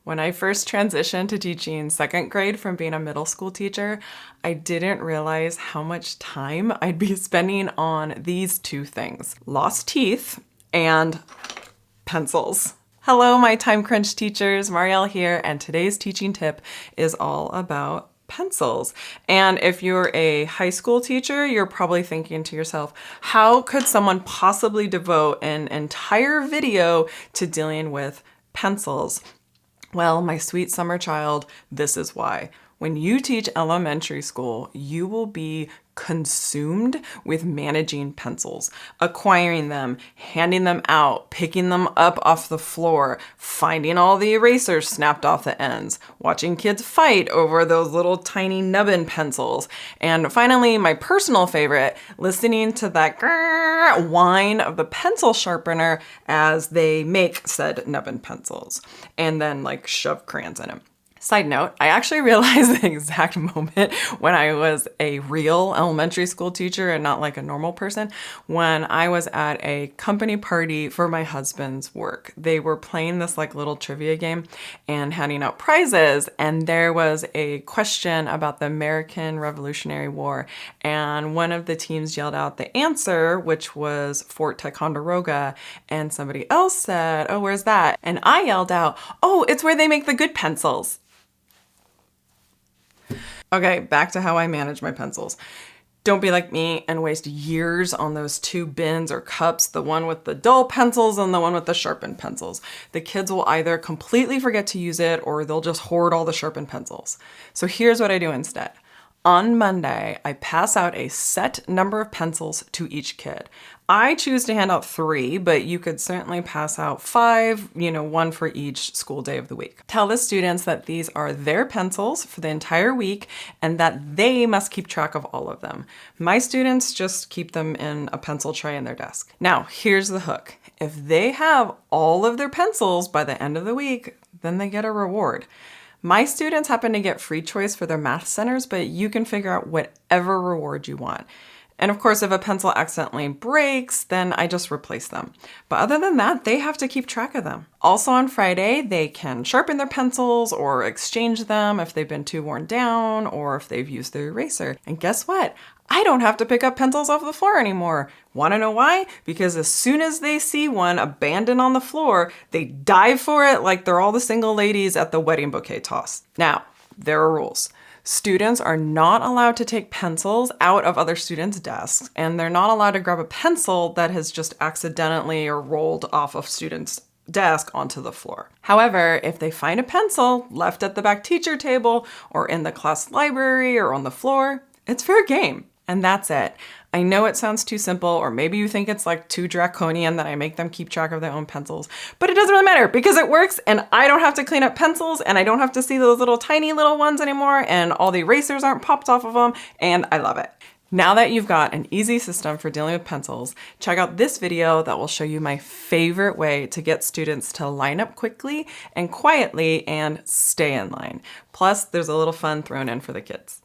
When I first transitioned to teaching second grade from being a middle school teacher, I didn't realize how much time I'd be spending on these two things: lost teeth and pencils. Hello, my time crunch teachers, Marielle here, and today's teaching tip is all about pencils. And if you're a high school teacher, you're probably thinking to yourself, how could someone possibly devote an entire video to dealing with pencils? Well, my sweet summer child, this is why. When you teach elementary school, you will be consumed with managing pencils, acquiring them, handing them out, picking them up off the floor, finding all the erasers snapped off the ends, watching kids fight over those little tiny nubbin pencils, and finally, my personal favorite, listening to that grrr whine of the pencil sharpener as they make said nubbin pencils, and then like shove crayons in them. Side note, I actually realized the exact moment when I was a real elementary school teacher and not like a normal person, when I was at a company party for my husband's work. They were playing this like little trivia game and handing out prizes, and there was a question about the American Revolutionary War, and one of the teams yelled out the answer, which was Fort Ticonderoga, and somebody else said, "Oh, where's that?" And I yelled out, "Oh, it's where they make the good pencils." Okay, back to how I manage my pencils. Don't be like me and waste years on those two bins or cups, the one with the dull pencils and the one with the sharpened pencils. The kids will either completely forget to use it or they'll just hoard all the sharpened pencils. So here's what I do instead. On Monday, I pass out a set number of pencils to each kid. I choose to hand out 3, but you could certainly pass out 5, one for each school day of the week. Tell the students that these are their pencils for the entire week and that they must keep track of all of them. My students just keep them in a pencil tray in their desk. Now, here's the hook. If they have all of their pencils by the end of the week, then they get a reward. My students happen to get free choice for their math centers, but you can figure out whatever reward you want. And of course, if a pencil accidentally breaks, then I just replace them. But other than that, they have to keep track of them. Also on Friday, they can sharpen their pencils or exchange them if they've been too worn down or if they've used their eraser. And guess what? I don't have to pick up pencils off the floor anymore. Want to know why? Because as soon as they see one abandoned on the floor, they dive for it like they're all the single ladies at the wedding bouquet toss. Now, there are rules. Students are not allowed to take pencils out of other students' desks, and they're not allowed to grab a pencil that has just accidentally or rolled off of students' desk onto the floor. However, if they find a pencil left at the back teacher table or in the class library or on the floor, it's fair game. And that's it. I know it sounds too simple, or maybe you think it's like too draconian that I make them keep track of their own pencils, but it doesn't really matter because it works and I don't have to clean up pencils and I don't have to see those little tiny little ones anymore and all the erasers aren't popped off of them, and I love it. Now that you've got an easy system for dealing with pencils, check out this video that will show you my favorite way to get students to line up quickly and quietly and stay in line. Plus, there's a little fun thrown in for the kids.